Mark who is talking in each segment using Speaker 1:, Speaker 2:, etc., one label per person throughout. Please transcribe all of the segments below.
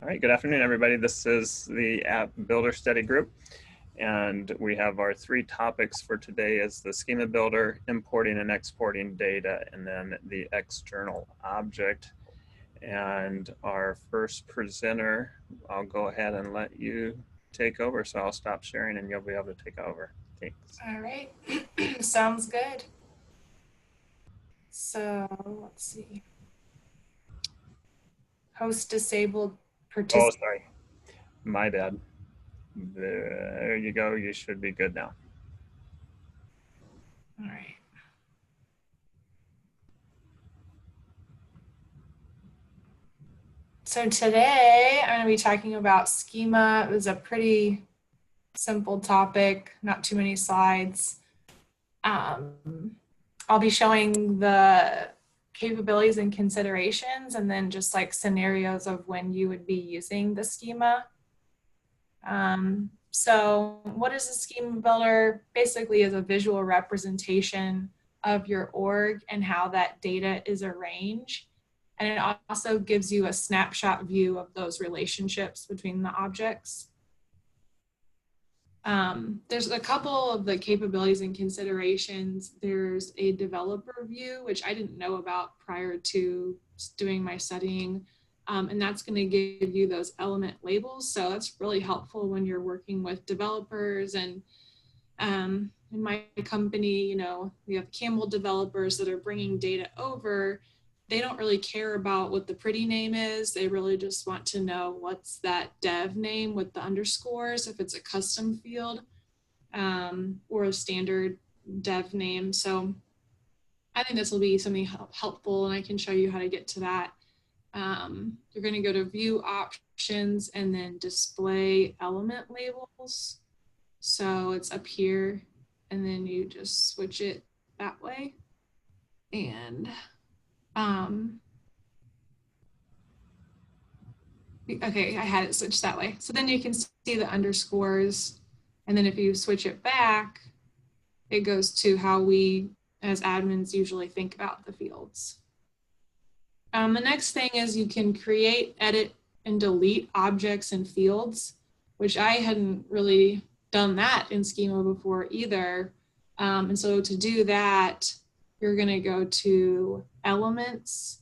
Speaker 1: All right, good afternoon, everybody. This is the App Builder Study Group, and we have our three topics for today is the Schema Builder, importing and exporting data, and then the external object. And our first presenter, I'll go ahead and let you take over. So I'll stop sharing and you'll be able to take over. Thanks.
Speaker 2: All right, sounds good. So let's see. Host disabled
Speaker 1: Oh,
Speaker 2: participant.
Speaker 1: sorry. My bad. There you go. You should be good now.
Speaker 2: All right. So today I'm going to be talking about schema. It was a pretty simple topic, not too many slides. I'll be showing the capabilities and considerations and then just like scenarios of when you would be using the schema. So what is a schema builder? Basically is a visual representation of your org and how that data is arranged. And it also gives you a snapshot view of those relationships between the objects. There's a couple of the capabilities and considerations. There's a developer view, which I didn't know about prior to doing my studying. And that's going to give you those element labels. So that's really helpful when you're working with developers. And in my company, we have Campbell developers that are bringing data over. They don't really care about what the pretty name is. They really just want to know what's that dev name with the underscores, if it's a custom field or a standard dev name. So I think this will be something helpful, and I can show you how to get to that. You're going to go to view options and then display element labels. So it's up here, and then you just switch it that way. And okay, I had it switched that way. So then you can see the underscores, and then if you switch it back, it goes to how we as admins usually think about the fields. The next thing is you can create, edit, and delete objects and fields, which I hadn't really done that in Schema before either. And so to do that, you're going to go to Elements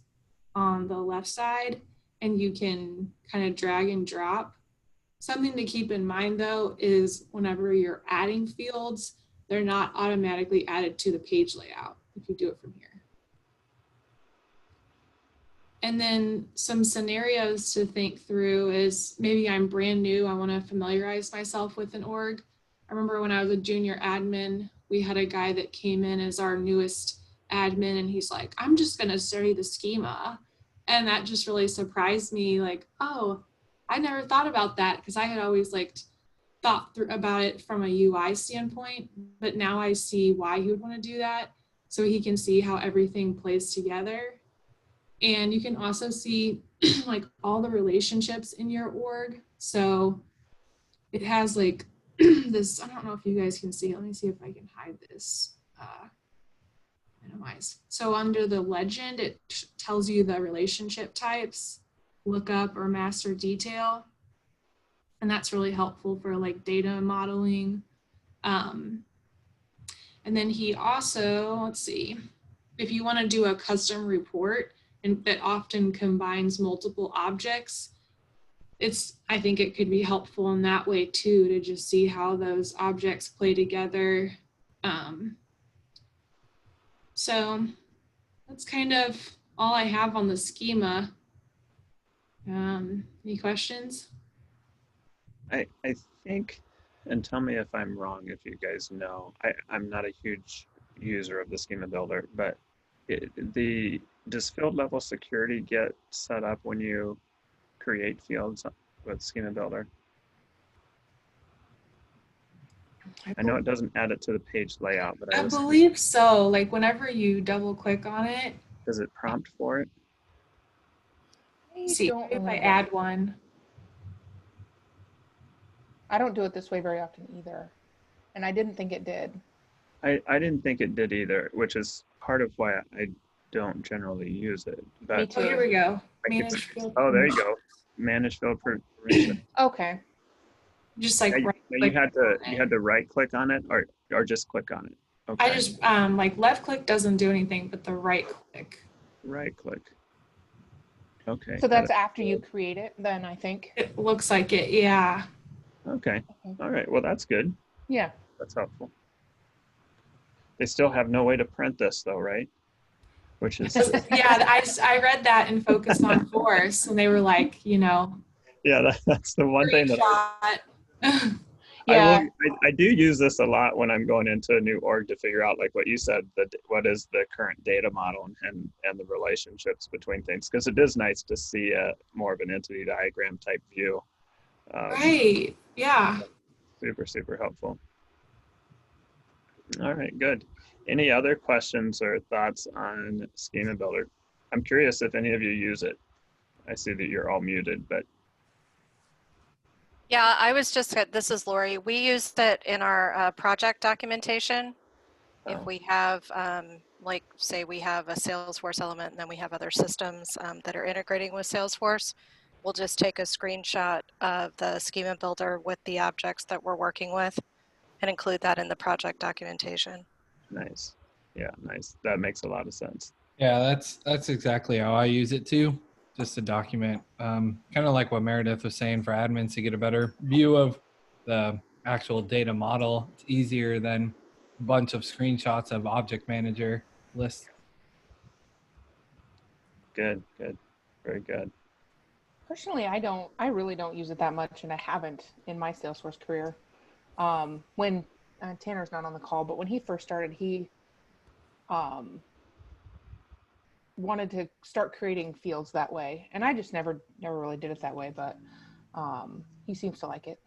Speaker 2: on the left side, and you can kind of drag and drop. Something to keep in mind, though, is whenever you're adding fields, they're not automatically added to the page layout if you do it from here. And then some scenarios to think through is maybe I'm brand new. I want to familiarize myself with an org. I remember when I was a junior admin, we had a guy that came in as our newest admin, and he's like, I'm just going to study the schema. And that just really surprised me. Like, oh, I never thought about that, because I had always thought about it from a UI standpoint, but now I see why he would want to do that. So he can see how everything plays together. And you can also see like all the relationships in your org. So it has like this, I don't know if you guys can see, let me see if I can hide this, minimize. So under the legend, it tells you the relationship types, lookup or master detail. And that's really helpful for like data modeling. And then he also, let's see, if you want to do a custom report, and that often combines multiple objects, I think it could be helpful in that way too, to just see how those objects play together. So that's kind of all I have on the schema. Any questions?
Speaker 1: I think, and tell me if I'm wrong, if you guys know, I'm not a huge user of the Schema Builder, but does field level security get set up when you create fields with Schema Builder? I know it doesn't add it to the page layout, but I
Speaker 2: I
Speaker 1: was,
Speaker 2: believe so. Like whenever you double click on it,
Speaker 1: does it prompt for it?
Speaker 3: I
Speaker 2: see
Speaker 3: don't
Speaker 2: if I
Speaker 3: remember.
Speaker 2: add one.
Speaker 3: I don't do it this way very often either. And I didn't think it did.
Speaker 1: I didn't think it did either, which is part of why I don't generally use it.
Speaker 3: Me
Speaker 1: But
Speaker 2: Oh, here
Speaker 3: too.
Speaker 2: we go.
Speaker 1: I could,
Speaker 2: Manage field.
Speaker 1: oh, there you go. manage field permission.
Speaker 3: Okay.
Speaker 2: Just like
Speaker 1: Yeah,
Speaker 2: right
Speaker 1: you
Speaker 2: click
Speaker 1: had
Speaker 2: on it.
Speaker 1: to right click on it or just click on it. Okay.
Speaker 2: I just like left click doesn't do anything, but the right click.
Speaker 1: Right click. Okay.
Speaker 3: So that's after you create it, then I think.
Speaker 2: It looks like it, yeah.
Speaker 1: Okay.
Speaker 3: Okay.
Speaker 1: All right. Well, that's good.
Speaker 3: Yeah.
Speaker 1: That's helpful. They still have no way to print this though, right? Which is
Speaker 2: Yeah, I read that in Focus on Force, and they were like, you know,
Speaker 1: yeah, that's the one thing that
Speaker 2: screenshot.
Speaker 3: Yeah.
Speaker 1: I do use this a lot when I'm going into a new org to figure out, like what you said, what is the current data model and the relationships between things, because it is nice to see a more of an entity diagram type view.
Speaker 2: Right. Yeah.
Speaker 1: Super helpful. All right, good. Any other questions or thoughts on Schema Builder? I'm curious if any of you use it. I see that you're all muted, but
Speaker 4: Yeah, I was just, this is Lori. We used it in our project documentation. If we have, like, say we have a Salesforce element and then we have other systems that are integrating with Salesforce, we'll just take a screenshot of the Schema Builder with the objects that we're working with and include that in the project documentation.
Speaker 1: nice. Yeah, nice. That makes a lot of sense.
Speaker 5: Yeah, that's exactly how I use it too. Just to document, kind of like what Meredith was saying for admins to get a better view of the actual data model. It's easier than a bunch of screenshots of object manager lists.
Speaker 1: Good. Very good.
Speaker 3: Personally, I really don't use it that much, and I haven't in my Salesforce career. When Tanner's not on the call, but when he first started, he wanted to start creating fields that way, and I just never really did it that way, but he seems to like it.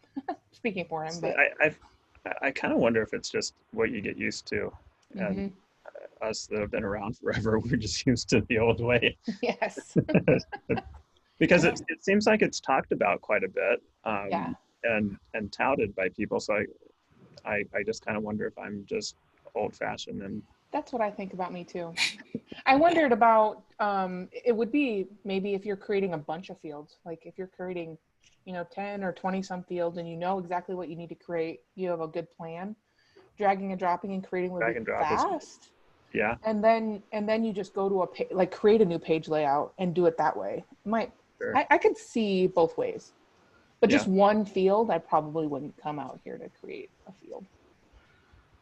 Speaker 3: Speaking for him, but
Speaker 1: I kind of wonder if it's just what you get used to, and us that have been around forever, we're just used to the old way.
Speaker 3: yes.
Speaker 1: Because it seems like it's talked about quite a bit,
Speaker 3: Yeah.
Speaker 1: and touted by people. So I just kind of wonder if I'm just old fashioned and.
Speaker 3: That's what I think about me too. I wondered about, it would be maybe if you're creating a bunch of fields, like if you're creating, 10 or 20 some fields and you know exactly what you need to create, you have a good plan, dragging and dropping and creating would be fast.
Speaker 1: Yeah.
Speaker 3: And then you just go to a page, like create a new page layout and do it that way.
Speaker 1: Sure.
Speaker 3: I could see both ways, but just one field, I probably wouldn't come out here to create a field,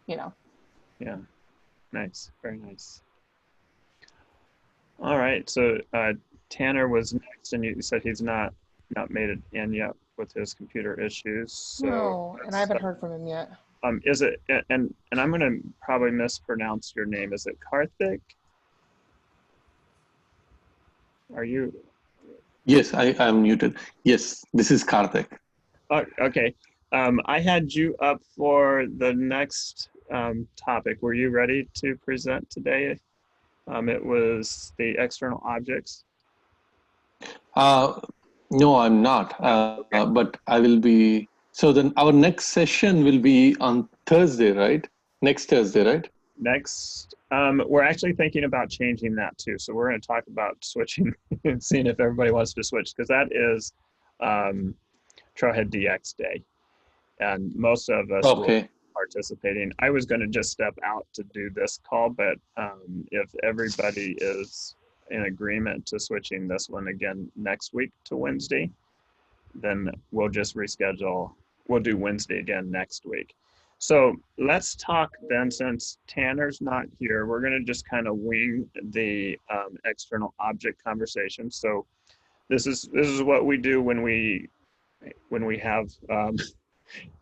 Speaker 1: Yeah. Nice. Very nice. All right. So Tanner was next, and you said he's not made it in yet with his computer issues. So
Speaker 3: no, and I haven't heard from him yet.
Speaker 1: Is it, and I'm going to probably mispronounce your name. Is it Karthik? Are you?
Speaker 6: Yes, I'm muted. Yes, this is Karthik.
Speaker 1: Oh, okay. I had you up for the next topic. Were you ready to present today? It was the external objects.
Speaker 6: No, I'm not. But I will be. So then our next session will be on Thursday, right? Next Thursday, right?
Speaker 1: Next, we're actually thinking about changing that too. So we're going to talk about switching and seeing if everybody wants to switch, because that is Trailhead DX Day. And most of us will be participating. I was going to just step out to do this call, but if everybody is in agreement to switching this one again next week to Wednesday, then we'll just reschedule. We'll do Wednesday again next week. So let's talk then, since Tanner's not here, we're going to just kind of wing the external object conversation. So this is what we do when we have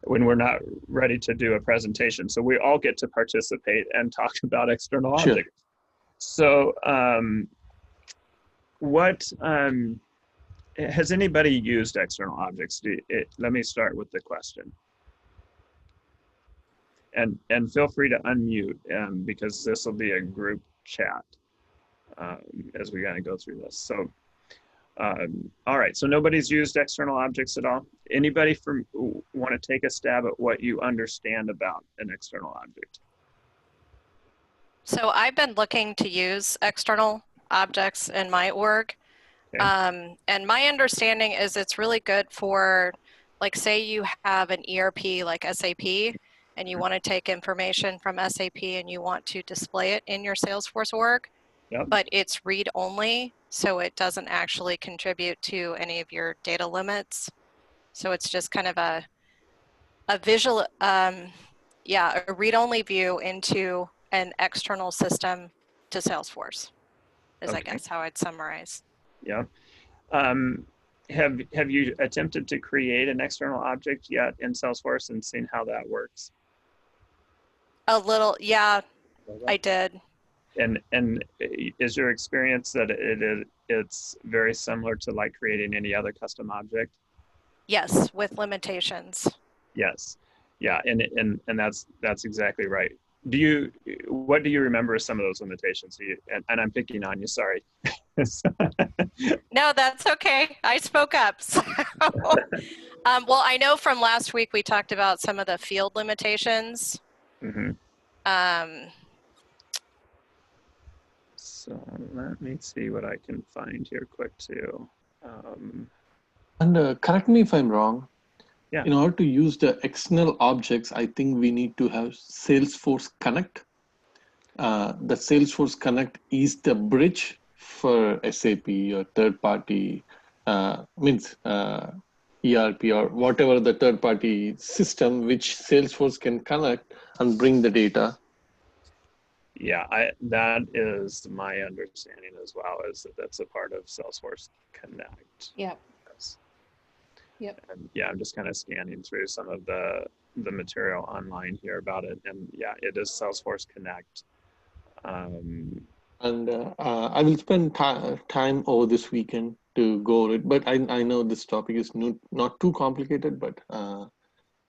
Speaker 1: when we're not ready to do a presentation. So we all get to participate and talk about external objects. So what has anybody used external objects? Let me start with the question. And feel free to unmute because this will be a group chat as we kind of go through this. So, all right, so nobody's used external objects at all? Anybody want to take a stab at what you understand about an external object?
Speaker 4: So I've been looking to use external objects in my org.
Speaker 1: Okay.
Speaker 4: And my understanding is it's really good for, like, say you have an ERP like SAP, and you want to take information from SAP and you want to display it in your Salesforce org,
Speaker 1: Yep.
Speaker 4: but it's read only, so it doesn't actually contribute to any of your data limits. So it's just kind of a visual, a read-only view into an external system to Salesforce, is I
Speaker 1: Okay.
Speaker 4: guess how I'd summarize.
Speaker 1: Yeah. Have you attempted to create an external object yet in Salesforce and seen how that works?
Speaker 4: A little, yeah, I did.
Speaker 1: And is your experience that it's very similar to like creating any other custom object?
Speaker 4: Yes, with limitations.
Speaker 1: Yes. Yeah, and that's exactly right. What do you remember as some of those limitations? And I'm picking on you, sorry.
Speaker 4: No, that's okay. I spoke up. So, well, I know from last week we talked about some of the field limitations.
Speaker 1: Mm-hmm. So let me see what I can find here quick too.
Speaker 6: And correct me if I'm wrong.
Speaker 1: Yeah.
Speaker 6: In order to use the external objects, I think we need to have Salesforce Connect. The Salesforce Connect is the bridge for SAP or third party, ERP or whatever the third party system which Salesforce can connect and bring the data.
Speaker 1: Yeah, that is my understanding as well, is that that's a part of Salesforce Connect.
Speaker 3: Yep.
Speaker 1: Yes.
Speaker 3: Yep.
Speaker 1: And yeah, I'm just kind of scanning through some of the material online here about it, and yeah, it is Salesforce Connect.
Speaker 6: And I will spend time over this weekend to go over it. But I know this topic is not too complicated, but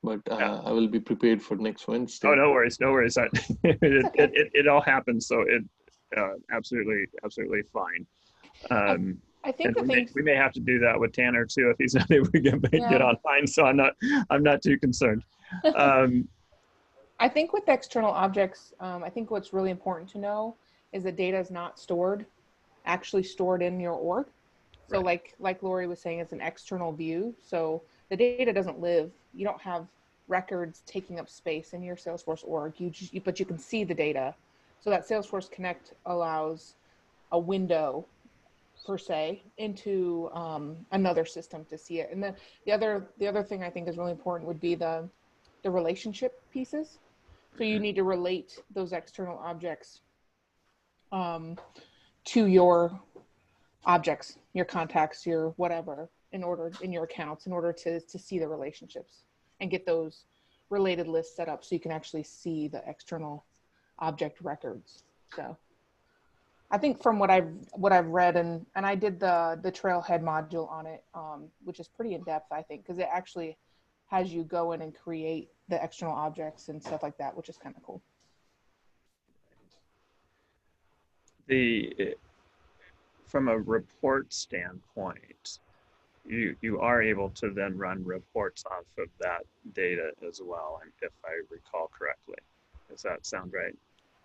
Speaker 1: Yeah.
Speaker 6: I will be prepared for next Wednesday.
Speaker 1: Oh, no worries, no worries. It all happens, so it absolutely fine.
Speaker 3: I think
Speaker 1: And we may have to do that with Tanner too if he's not able to get online. So I'm not too concerned.
Speaker 3: I think with external objects, I think what's really important to know is that data is not actually stored in your org. So
Speaker 1: Right.
Speaker 3: like Lori was saying, it's an external view. So the data doesn't live. You don't have records taking up space in your Salesforce org. But you can see the data. So that Salesforce Connect allows a window per se into another system to see it. And then the other thing I think is really important would be the relationship pieces. So you need to relate those external objects to your objects, your contacts, your whatever, in your accounts, in order to see the relationships and get those related lists set up so you can actually see the external object records. So I think from what I've read, and I did the Trailhead module on it, which is pretty in depth, I think, because it actually has you go in and create the external objects and stuff like that, which is kind of cool.
Speaker 1: From a report standpoint, you are able to then run reports off of that data as well, if I recall correctly. Does that sound right?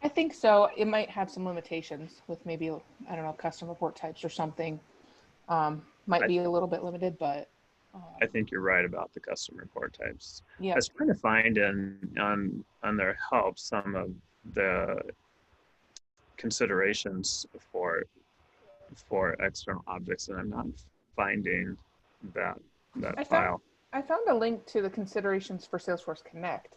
Speaker 3: I think so. It might have some limitations with maybe, I don't know, custom report types or something. Might be a little bit limited, but
Speaker 1: I think you're right about the custom report types.
Speaker 3: yeah.
Speaker 1: I was trying to find on their help some of the considerations for external objects, and I'm not finding that file.
Speaker 3: I found a link to the considerations for Salesforce Connect.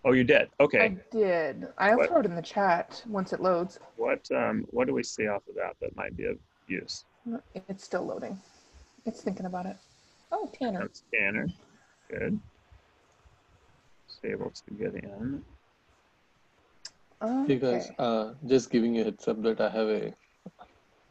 Speaker 1: Oh, you did? Okay.
Speaker 3: I did. I'll throw it in the chat once it loads.
Speaker 1: What do we see off of that might be of use?
Speaker 3: It's still loading. It's thinking about it. Oh, Tanner.
Speaker 1: That's Tanner. Good. It's able to get in.
Speaker 3: Okay.
Speaker 6: Hey guys, just giving you a heads up that I have a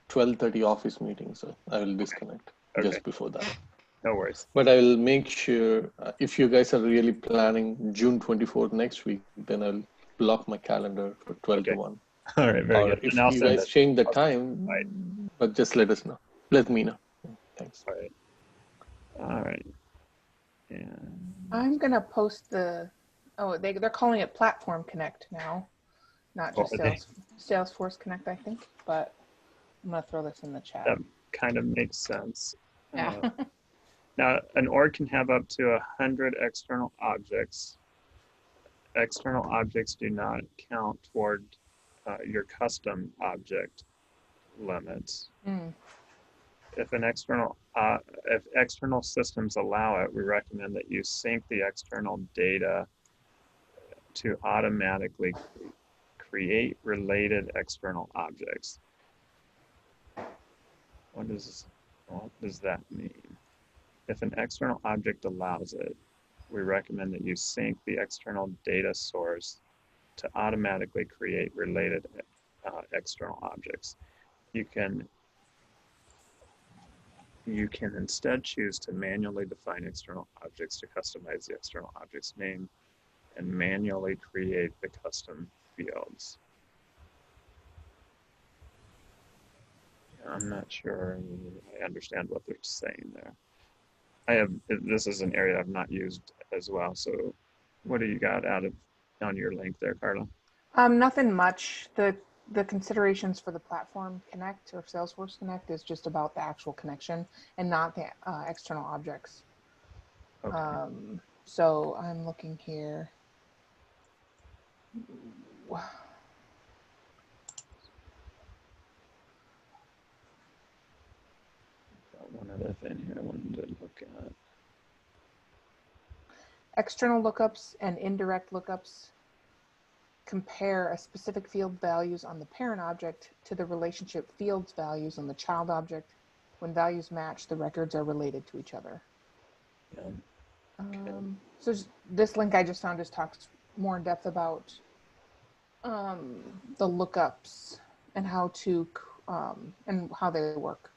Speaker 6: 12:30 office meeting, so I will disconnect just before that.
Speaker 1: No worries.
Speaker 6: But I will make sure if you guys are really planning June 24th next week, then I'll block my calendar for 12 to 1.
Speaker 1: All right, very good.
Speaker 6: If you guys change the time, but just let us know. Let me know. Thanks.
Speaker 1: All right. And
Speaker 3: I'm gonna post the. Oh, they're calling it Platform Connect now, not just Salesforce Connect, I think. But I'm gonna throw this in the chat.
Speaker 1: kind of makes sense.
Speaker 3: Yeah.
Speaker 1: Now, an org can have up to 100 external objects. External objects do not count toward your custom object limits.
Speaker 3: Mm.
Speaker 1: If external systems allow it, we recommend that you sync the external data to automatically create related external objects. What does that mean? If an external object allows it, we recommend that you sync the external data source to automatically create related external objects. You can instead choose to manually define external objects to customize the external object's name and manually create the custom fields. I'm not sure I understand what they're saying there. This is an area I've not used as well. So what do you got on your link there, Carla?
Speaker 3: Nothing much. The considerations for the platform connect or Salesforce Connect is just about the actual connection and not the external objects.
Speaker 1: Okay.
Speaker 3: So I'm looking here.
Speaker 1: One other thing here I wanted to look at.
Speaker 3: External lookups and indirect lookups compare a specific field values on the parent object to the relationship fields values on the child object. When values match, the records are related to each other.
Speaker 1: Yeah. Okay.
Speaker 3: So this link I just found just talks more in depth about the lookups and how to and how they work.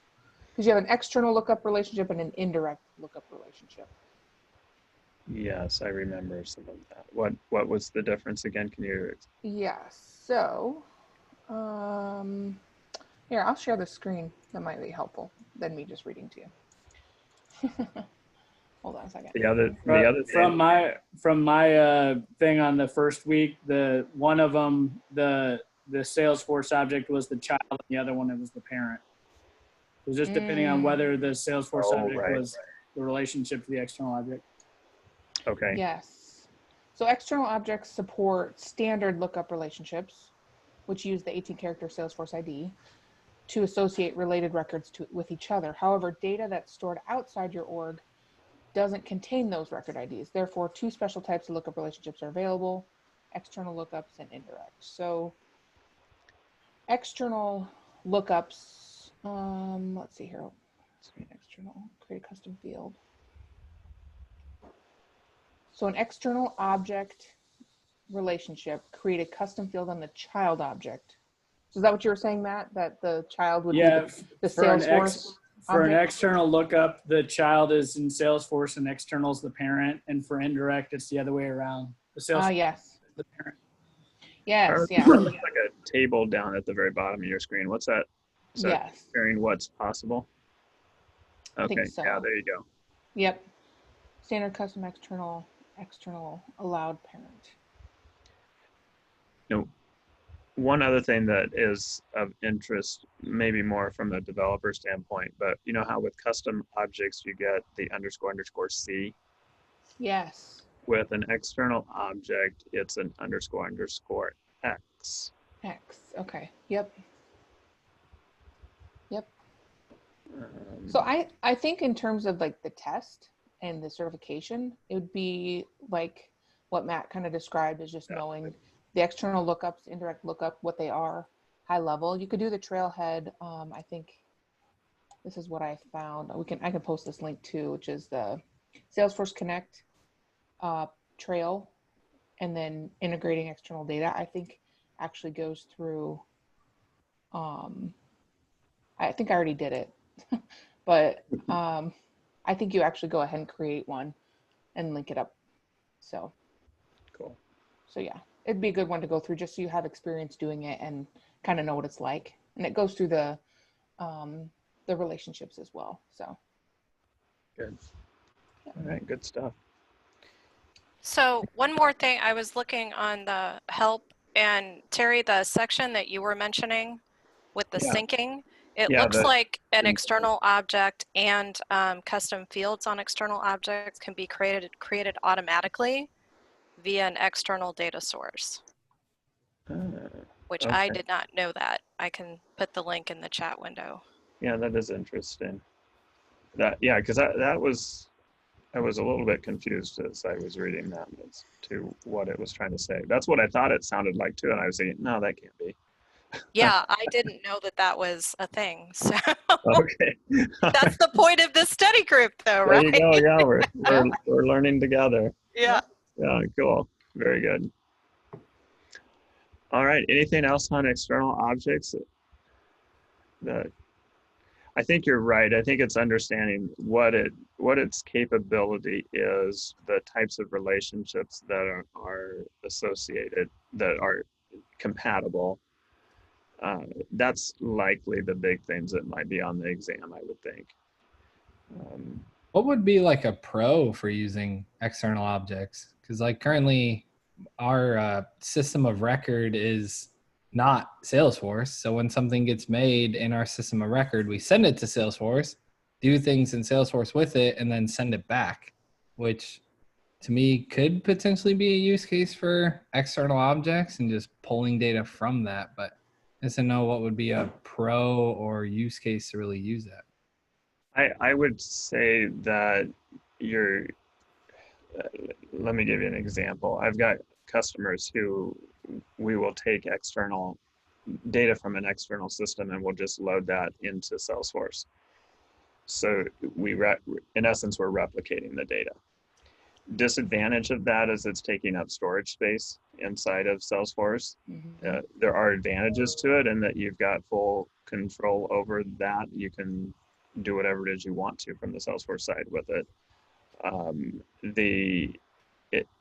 Speaker 3: Because you have an external lookup relationship and an indirect lookup relationship.
Speaker 1: Yes, I remember some of that. What was the difference again? Can you?
Speaker 3: Yeah, so here, I'll share the screen. That might be helpful than me just reading to you. Hold on a second.
Speaker 1: The other thing.
Speaker 7: From my thing on the first week, the one of them, the Salesforce object was the child, and the other one it was the parent. It was just depending on whether the Salesforce object was the relationship to the external object.
Speaker 1: Okay.
Speaker 3: Yes. So external objects support standard lookup relationships, which use the 18-character Salesforce ID to associate related records with each other. However, data that's stored outside your org doesn't contain those record IDs. Therefore, two special types of lookup relationships are available: external lookups and indirect. So external lookups, let's see here. External, create a custom field. So an external object relationship, create a custom field on the child object. So is that what you were saying, Matt? That the child would be the Salesforce
Speaker 7: For an
Speaker 3: object?
Speaker 7: external lookup, the child is in Salesforce and external is the parent. And for indirect, it's the other way around. The Salesforce
Speaker 3: Yes.
Speaker 7: is the parent.
Speaker 3: Yes,
Speaker 1: That looks like a table down at the very bottom of your screen. What's that? Is that
Speaker 3: yes.
Speaker 1: sharing what's possible? Okay.
Speaker 3: think so.
Speaker 1: Yeah, there you go.
Speaker 3: Yep. Standard custom external allowed parent.
Speaker 1: No. One other thing that is of interest, maybe more from the developer standpoint, but you know how with custom objects you get the __C?
Speaker 3: Yes.
Speaker 1: With an external object, it's an __X.
Speaker 3: X. Okay. Yep. So I think in terms of like the test and the certification, it would be like what Matt kind of described as just knowing the external lookups, indirect lookup, what they are, high level. You could do the trailhead. I think this is what I found. I can post this link too, which is the Salesforce Connect trail, and then integrating external data. I think actually goes through. I think I already did it, but I think you actually go ahead and create one and link it up. So
Speaker 1: cool.
Speaker 3: So yeah, it'd be a good one to go through just so you have experience doing it and kind of know what it's like. And it goes through the relationships as well. So
Speaker 1: good. Yeah. All right, good stuff.
Speaker 4: So one more thing, I was looking on the help, and Terry, the section that you were mentioning with the syncing, It
Speaker 1: Yeah,
Speaker 4: looks like an external object and custom fields on external objects can be created automatically via an external data source, which I
Speaker 1: okay.
Speaker 4: did not know that. I can put the link in the chat window.
Speaker 1: Yeah, that is interesting. Yeah, because that was, I was a little bit confused as I was reading that as to what it was trying to say. That's what I thought it sounded like too, and I was thinking, no, that can't be.
Speaker 4: Yeah, I didn't know that that was a thing. So
Speaker 1: Okay.
Speaker 4: that's the point of this study group, though,
Speaker 1: There
Speaker 4: right?
Speaker 1: you go. Yeah,
Speaker 3: Yeah.
Speaker 1: we're learning together.
Speaker 4: Yeah.
Speaker 1: Yeah, cool. Very good. All right. Anything else on external objects? I think you're right. I think it's understanding what its capability is, the types of relationships that are associated, that are compatible. That's likely the big things that might be on the exam, I would think.
Speaker 5: What would be like a pro for using external objects? Because like currently our system of record is not Salesforce. So when something gets made in our system of record, we send it to Salesforce, do things in Salesforce with it, and then send it back, which to me could potentially be a use case for external objects and just pulling data from that. But I just don't know what would be a pro or use case to really use that.
Speaker 1: I would say that you're, let me give you an example. I've got customers who we will take external data from an external system and we'll just load that into Salesforce. So in essence, we're replicating the data. Disadvantage of that is it's taking up storage space inside of Salesforce. There are advantages to it in that you've got full control over that. You can do whatever it is you want to from the Salesforce side with it.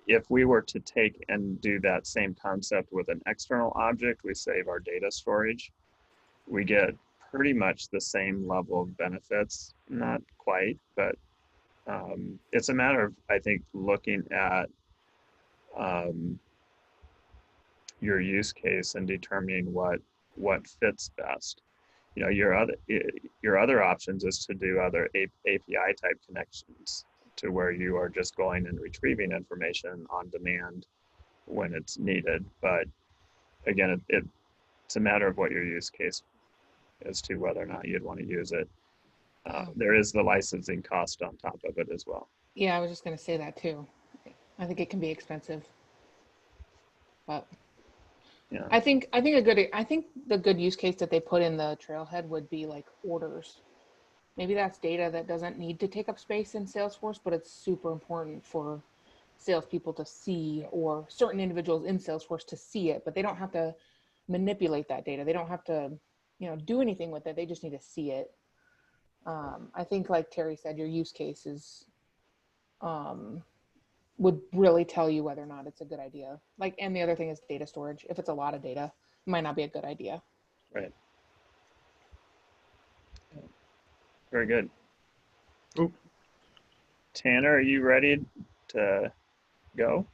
Speaker 1: If we were to take and do that same concept with an external object, we save our data storage. We get pretty much the same level of benefits, not quite, but it's a matter of, I think, looking at your use case and determining what fits best. You know, your other options is to do other API type connections to where you are just going and retrieving information on demand when it's needed. But again, it's a matter of what your use case as to whether or not you'd want to use it. There is the licensing cost on top of it as well.
Speaker 3: Yeah, I was just going to say that too. I think it can be expensive, but
Speaker 1: Yeah.
Speaker 3: I think the good use case that they put in the trailhead would be like orders. Maybe that's data that doesn't need to take up space in Salesforce, but it's super important for salespeople to see, or certain individuals in Salesforce to see it, but they don't have to manipulate that data. They don't have to, do anything with it. They just need to see it. I think, like Terry said, your use cases would really tell you whether or not it's a good idea. Like, and the other thing is data storage. If it's a lot of data, it might not be a good idea.
Speaker 1: Right. Very good. Ooh. Tanner, are you ready to go?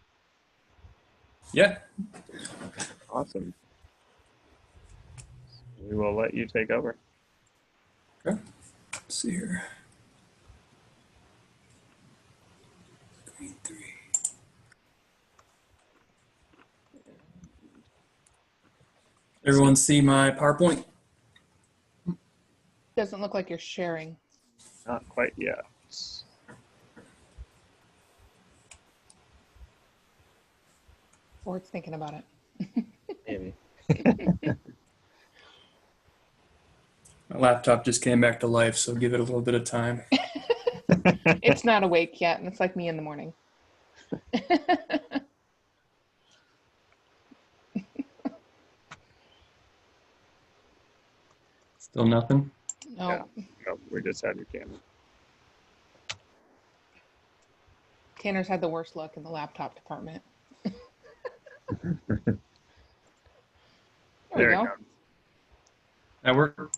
Speaker 8: Yeah.
Speaker 1: Awesome. We will let you take over.
Speaker 8: Okay. Let's see here. Screen 3. Everyone see my PowerPoint?
Speaker 3: Doesn't look like you're sharing.
Speaker 1: Not quite yet.
Speaker 3: Or it's thinking about it.
Speaker 1: Maybe.
Speaker 8: My laptop just came back to life, so give it a little bit of time.
Speaker 3: It's not awake yet, and it's like me in the morning.
Speaker 8: Still nothing?
Speaker 3: No.
Speaker 1: Yeah. No, we just had your camera.
Speaker 3: Tanner's had the worst luck in the laptop department. There we go.
Speaker 1: It comes.
Speaker 8: That work?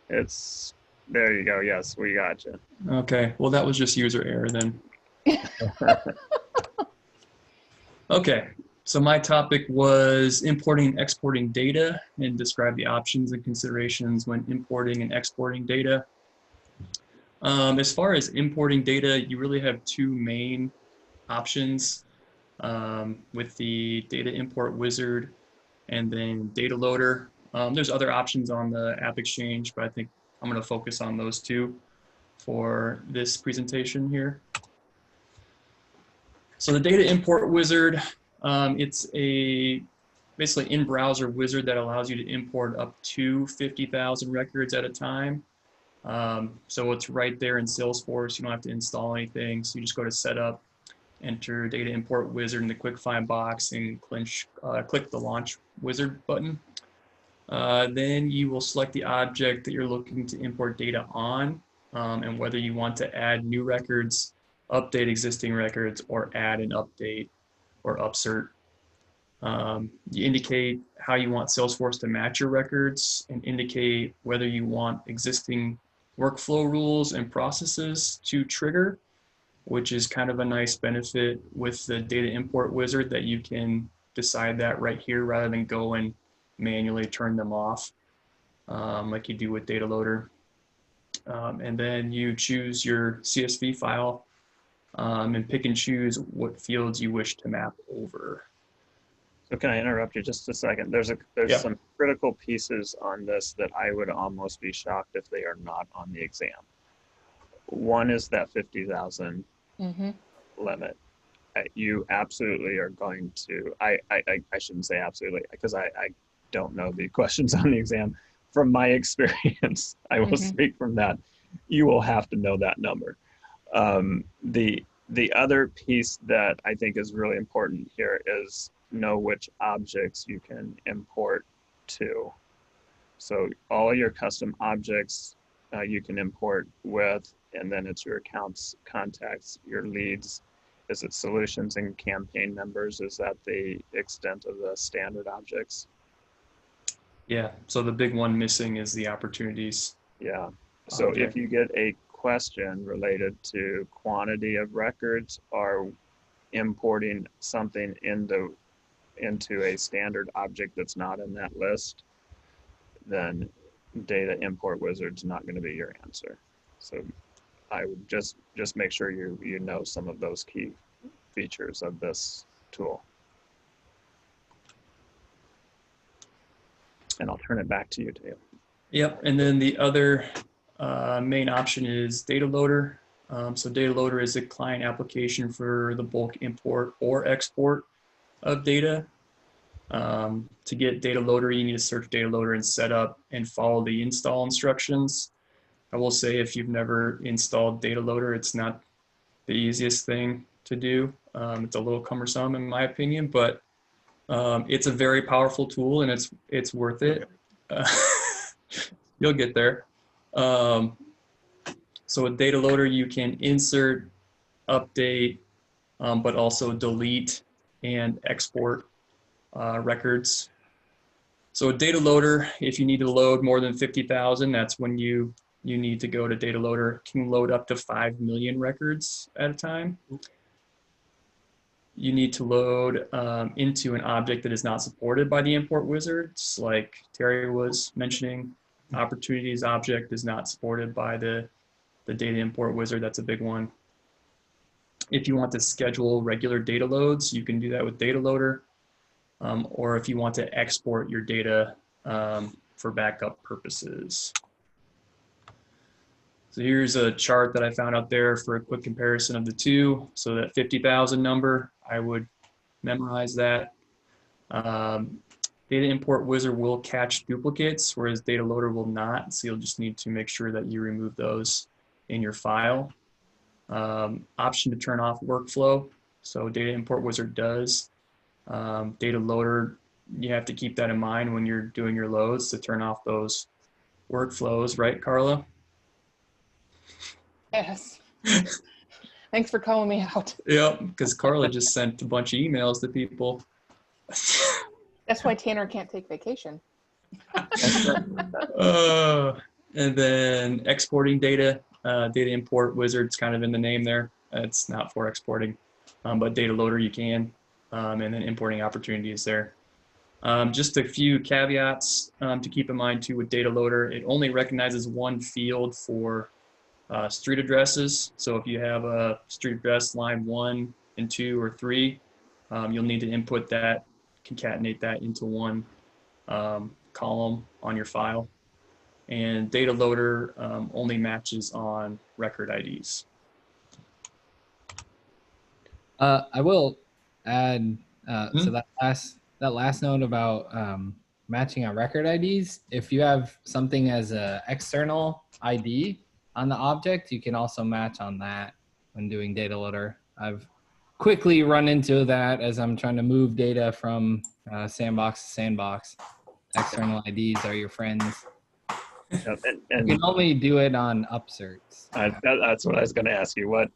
Speaker 1: It's, there you go. Yes, we got you.
Speaker 8: Okay. Well, that was just user error then. Okay. So my topic was importing and exporting data, and describe the options and considerations when importing and exporting data. As far as importing data, you really have two main options with the data import wizard and then data loader. There's other options on the App Exchange, but I think I'm going to focus on those two for this presentation here. So the data import wizard, it's a basically in-browser wizard that allows you to import up to 50,000 records at a time. So it's right there in Salesforce. You don't have to install anything. So you just go to Setup, enter Data Import Wizard in the Quick Find box, and click the Launch Wizard button. Then you will select the object that you're looking to import data on, and whether you want to add new records, update existing records, or add an update or upsert. You indicate how you want Salesforce to match your records, and indicate whether you want existing workflow rules and processes to trigger, which is kind of a nice benefit with the data import wizard, that you can decide that right here rather than go and manually turn them off like you do with data loader. And then you choose your CSV file and pick and choose what fields you wish to map over.
Speaker 1: So can I interrupt you just a second? There's some critical pieces on this that I would almost be shocked if they are not on the exam. One is that 50,000 limit. You absolutely are going to, I shouldn't say absolutely, because I don't know the questions on the exam. From my experience, I will speak from that. You will have to know that number. The other piece that I think is really important here is know which objects you can import to. So all your custom objects you can import with, and then it's your accounts, contacts, your leads. Is it solutions and campaign members? Is that the extent of the standard objects?
Speaker 8: Yeah, so the big one missing is the opportunities.
Speaker 1: Yeah, so
Speaker 8: object.
Speaker 1: If you get a question related to quantity of records or importing something into a standard object that's not in that list, then data import wizard's not going to be your answer. So I would just make sure you know some of those key features of this tool. And I'll turn it back to you, Dave.
Speaker 8: Yep, and then the other main option is data loader. So data loader is a client application for the bulk import or export of data. To get data loader, you need to search data loader and setup and follow the install instructions. I will say, if you've never installed data loader, it's not the easiest thing to do. It's a little cumbersome in my opinion, but it's a very powerful tool, and it's worth it. You'll get there. So with data loader, you can insert, update, but also delete and export records. So with data loader, if you need to load more than 50,000, that's when you need to go to data loader. It can load up to 5 million records at a time. You need to load into an object that is not supported by the import wizards, like Terry was mentioning. Opportunities object is not supported by the data import wizard. That's a big one. If you want to schedule regular data loads, you can do that with data loader. Or if you want to export your data for backup purposes. So here's a chart that I found out there for a quick comparison of the two. So that 50,000 number, I would memorize that. Data import wizard will catch duplicates, whereas data loader will not. So you'll just need to make sure that you remove those in your file. Option to turn off workflow. So data import wizard does. Data loader, you have to keep that in mind when you're doing your loads to turn off those workflows, right, Carla?
Speaker 3: Yes. Thanks for calling me out.
Speaker 8: Yep, because Carla just sent a bunch of emails to people.
Speaker 3: That's why Tanner can't take vacation.
Speaker 8: And then exporting data, data import wizard's kind of in the name there. It's not for exporting, but data loader you can. and then importing opportunities there. Just a few caveats to keep in mind too with data loader. It only recognizes one field for street addresses. So if you have a street address line 1 and 2 or 3, you'll need to input that, concatenate that into one column on your file. And data loader only matches on record IDs.
Speaker 5: I will add so that last note about matching on record IDs. If you have something as an external ID on the object, you can also match on that when doing data loader. I've quickly run into that as I'm trying to move data from sandbox to sandbox. External IDs are your friends.
Speaker 1: Yep,
Speaker 5: You
Speaker 1: and
Speaker 5: can only do it on upserts.
Speaker 1: that's what I was going to ask you. What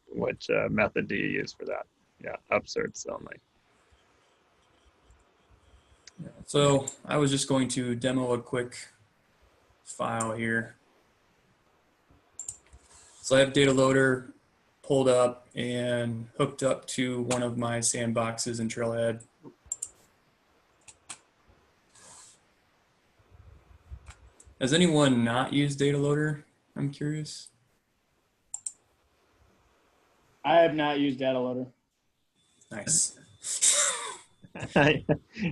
Speaker 1: method do you use for that? Yeah, upserts only.
Speaker 8: So I was just going to demo a quick file here. So I have data loader pulled up and hooked up to one of my sandboxes in Trailhead. Has anyone not used data loader? I'm curious.
Speaker 7: I have not used data loader.
Speaker 8: Nice.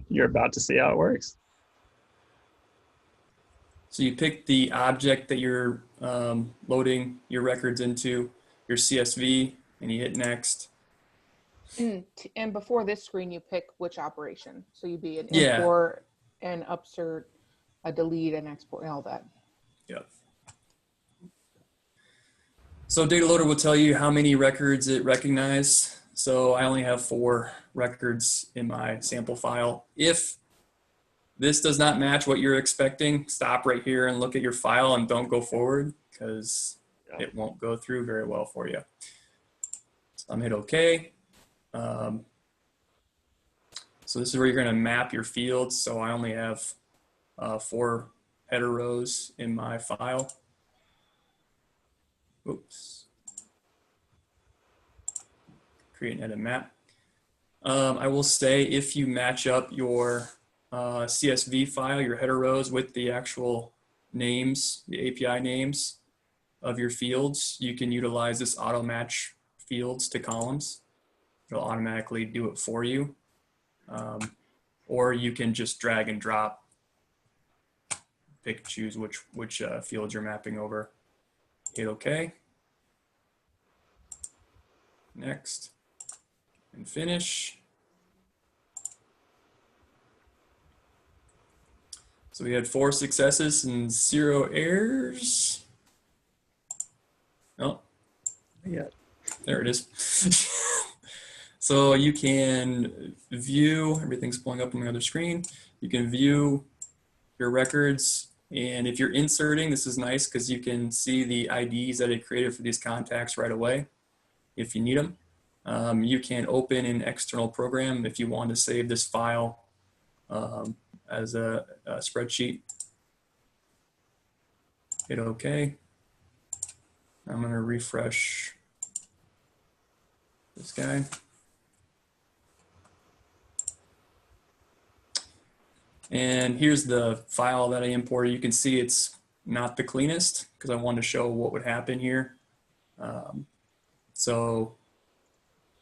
Speaker 1: You're about to see how it works.
Speaker 8: So you pick the object that you're loading your records into, your CSV, and you hit next.
Speaker 3: And before this screen, you pick which operation. So you'd be an
Speaker 8: Yeah.
Speaker 3: import, an upsert, a delete, an export, and all that.
Speaker 8: Yep. So data loader will tell you how many records it recognized. So I only have 4 records in my sample file. If this does not match what you're expecting, stop right here and look at your file and don't go forward because it won't go through very well for you. So I'm hit OK. So this is where you're going to map your fields. So I only have 4 header rows in my file. Oops. Create an edit map. I will say if you match up your CSV file, your header rows with the actual names, the API names of your fields, you can utilize this auto match fields to columns. It'll automatically do it for you. Or you can just drag and drop, pick and choose which fields you're mapping over. Hit OK. Next. And finish. So we had 4 successes and 0 errors. Oh,
Speaker 1: Yeah.
Speaker 8: there it is. So you can view, everything's pulling up on the other screen. You can view your records. And if you're inserting, this is nice because you can see the IDs that it created for these contacts right away if you need them. You can open an external program if you want to save this file as a spreadsheet. Hit OK. I'm going to refresh this guy. And here's the file that I imported. You can see it's not the cleanest because I wanted to show what would happen here. So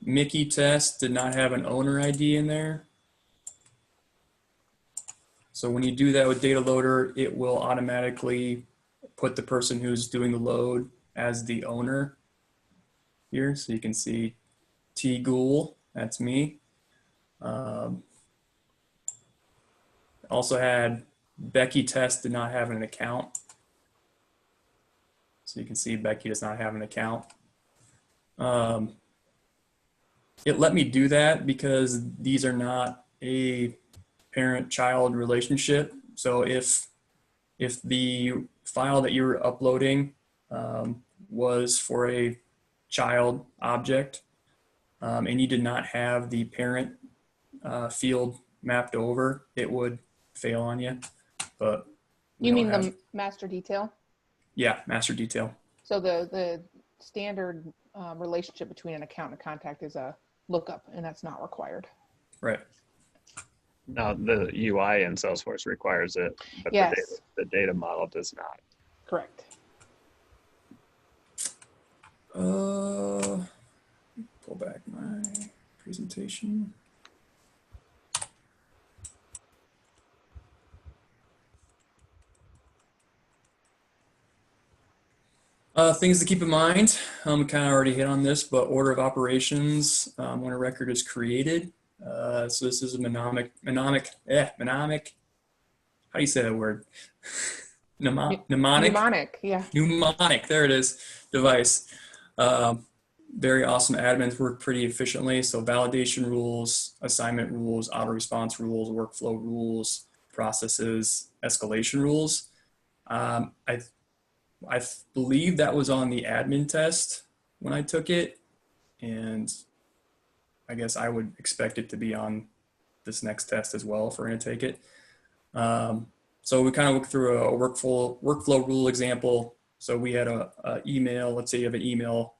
Speaker 8: Mickey test did not have an owner ID in there. So when you do that with data loader, it will automatically put the person who's doing the load as the owner here. So you can see T Ghoul, that's me. Also had Becky test did not have an account. So you can see Becky does not have an account. It let me do that because these are not a parent-child relationship. So if the file that you were uploading was for a child object and you did not have the parent field mapped over, it would fail on you. But
Speaker 3: You mean the master detail?
Speaker 8: Yeah, master detail.
Speaker 3: So the standard relationship between an account and a contact is a lookup, and that's not required.
Speaker 8: Right.
Speaker 1: Now, the UI in Salesforce requires it, but
Speaker 3: Yes.
Speaker 1: the data model does not.
Speaker 3: Correct.
Speaker 8: Pull back my presentation. Things to keep in mind, we kind of already hit on this, but order of operations when a record is created. So this is a mnemonic. How do you say that word? Mnemonic?
Speaker 3: Mnemonic, yeah.
Speaker 8: Mnemonic, there it is, device. Very awesome. Admins work pretty efficiently. So validation rules, assignment rules, auto response rules, workflow rules, processes, escalation rules. I believe that was on the admin test when I took it, and I guess I would expect it to be on this next test as well if we're going to take it. So we kind of look through a workflow rule example. So we had a email. Let's say you have an email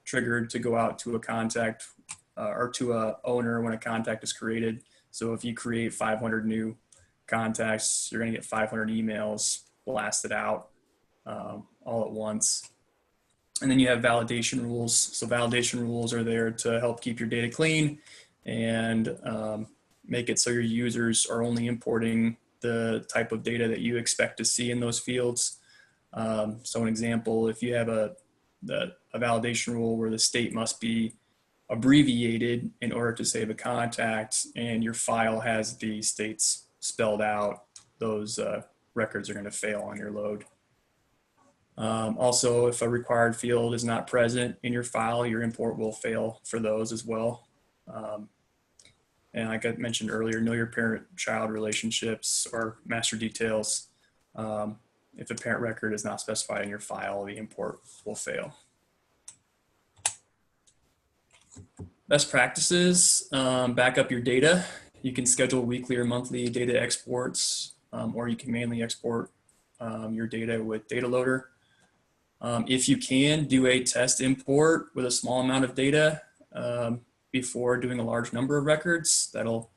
Speaker 8: triggered to go out to a contact or to a owner when a contact is created. So if you create 500 new contacts, you're going to get 500 emails blasted out all at once. And then you have validation rules. So validation rules are there to help keep your data clean and make it so your users are only importing the type of data that you expect to see in those fields. So an example, if you have a validation rule where the state must be abbreviated in order to save a contact and your file has the states spelled out, those records are going to fail on your load. Also, if a required field is not present in your file, your import will fail for those as well. And like I mentioned earlier, know your parent-child relationships or master details. If a parent record is not specified in your file, the import will fail. Best practices, back up your data. You can schedule weekly or monthly data exports, or you can mainly export your data with data loader. If you can, do a test import with a small amount of data before doing a large number of records. That'll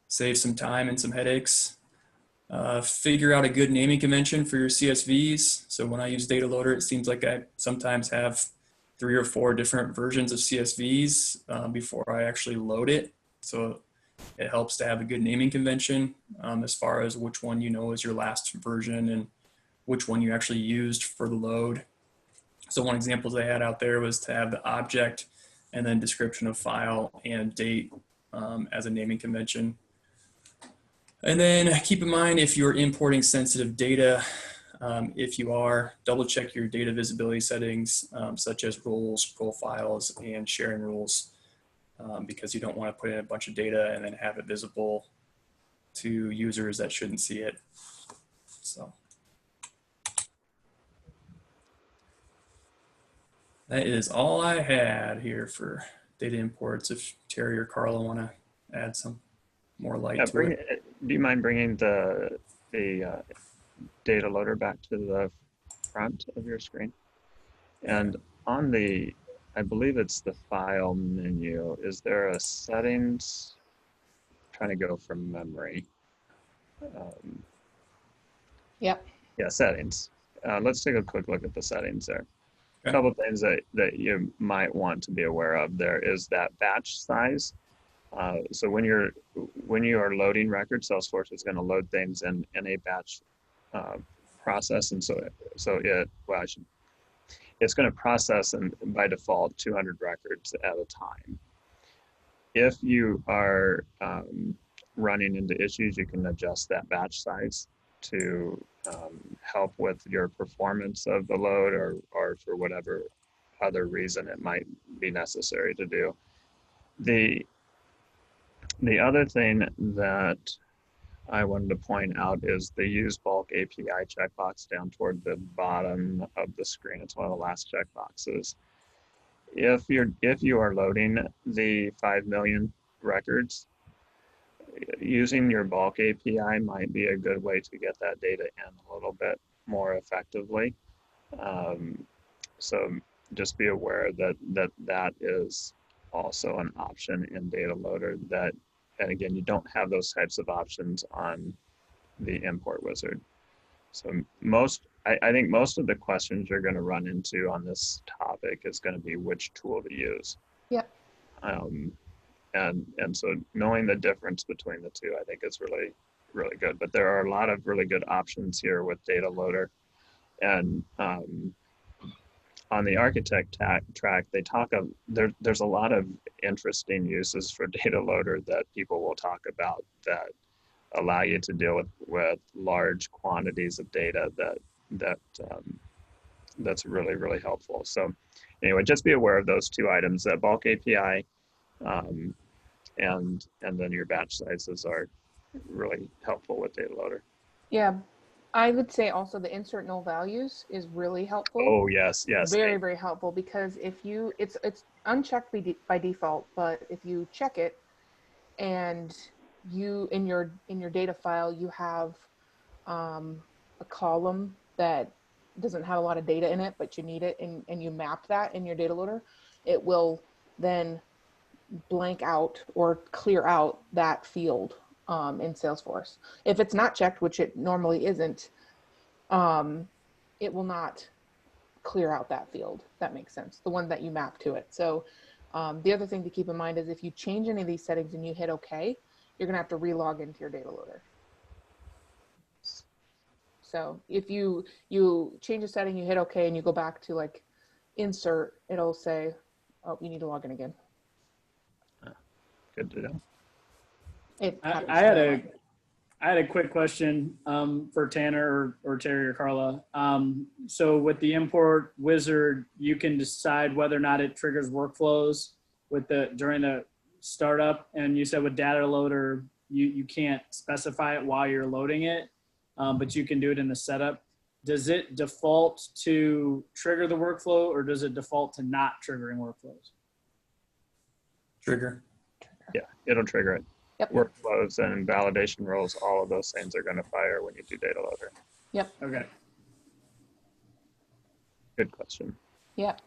Speaker 8: save some time and some headaches. Figure out a good naming convention for your CSVs. So when I use data loader, it seems like I sometimes have 3 or 4 different versions of CSVs before I actually load it. So it helps to have a good naming convention as far as which one you know is your last version and which one you actually used for the load. So one example they had out there was to have the object and then description of file and date as a naming convention. And then keep in mind if you're importing sensitive data, if you are, double check your data visibility settings such as roles, profiles, and sharing rules because you don't want to put in a bunch of data and then have it visible to users that shouldn't see it. So that is all I had here for data imports. If Terry or Carla want to add some more light to it.
Speaker 1: Do you mind bringing the data loader back to the front of your screen? And on the, I believe it's the file menu, is there a settings? I'm trying to go from memory.
Speaker 3: Yep.
Speaker 1: Yeah, settings. Let's take a quick look at the settings there.
Speaker 8: Okay.
Speaker 1: A couple of things that you might want to be aware of there is that batch size. So when you are loading records, Salesforce is going to load things in a batch process, and it's going to process and by default 200 records at a time. If you are running into issues, you can adjust that batch size to help with your performance of the load or for whatever other reason it might be necessary to do. The other thing that I wanted to point out is the use bulk API checkbox down toward the bottom of the screen. It's one of the last checkboxes. If you are loading the 5 million records, using your bulk API might be a good way to get that data in a little bit more effectively. So just be aware that is also an option in Data Loader that, and again, you don't have those types of options on the import wizard. So I think most of the questions you're going to run into on this topic is going to be which tool to use.
Speaker 3: Yep.
Speaker 1: And so knowing the difference between the two, I think is really, really good. But there are a lot of really good options here with Data Loader. And on the architect track, they talk of, there's a lot of interesting uses for Data Loader that people will talk about that allow you to deal with large quantities of data that's really, really helpful. So anyway, just be aware of those two items, that bulk API and then your batch sizes are really helpful with Data Loader.
Speaker 3: Yeah, I would say also the insert null values is really helpful.
Speaker 1: Oh, yes, yes.
Speaker 3: Very, very helpful, because if you, it's unchecked by default, but if you check it and you, in your data file, you have a column that doesn't have a lot of data in it, but you need it, and you map that in your data loader, it will then blank out or clear out that field in Salesforce. If it's not checked, which it normally isn't, it will not clear out that field. That makes sense. The one that you map to it. So the other thing to keep in mind is if you change any of these settings and you hit OK, you're going to have to relog into your data loader. So if you change a setting, you hit OK, and you go back to like insert, it'll say, oh, you need to log in again.
Speaker 1: Good to know.
Speaker 7: I had a quick question for Tanner or Terry or Carla. So with the import wizard, you can decide whether or not it triggers workflows during the startup. And you said with data loader, you can't specify it while you're loading it, but you can do it in the setup. Does it default to trigger the workflow, or does it default to not triggering workflows?
Speaker 8: Trigger.
Speaker 1: Yeah, it'll trigger it.
Speaker 3: Yep.
Speaker 1: Workflows and validation roles, all of those things are going to fire when you do Data Loader.
Speaker 3: Yep.
Speaker 7: Okay.
Speaker 1: Good question.
Speaker 3: Yep.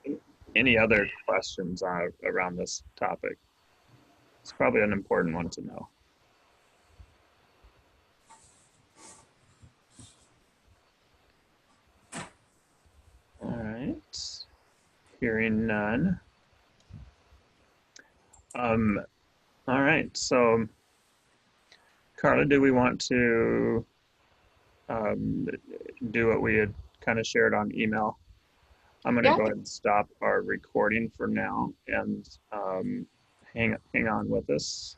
Speaker 1: Any other questions around this topic? It's probably an important one to know. All right. Hearing none. All right, so Carla, do we want to do what we had kind of shared on email? I'm gonna go ahead and stop our recording for now and hang on with us.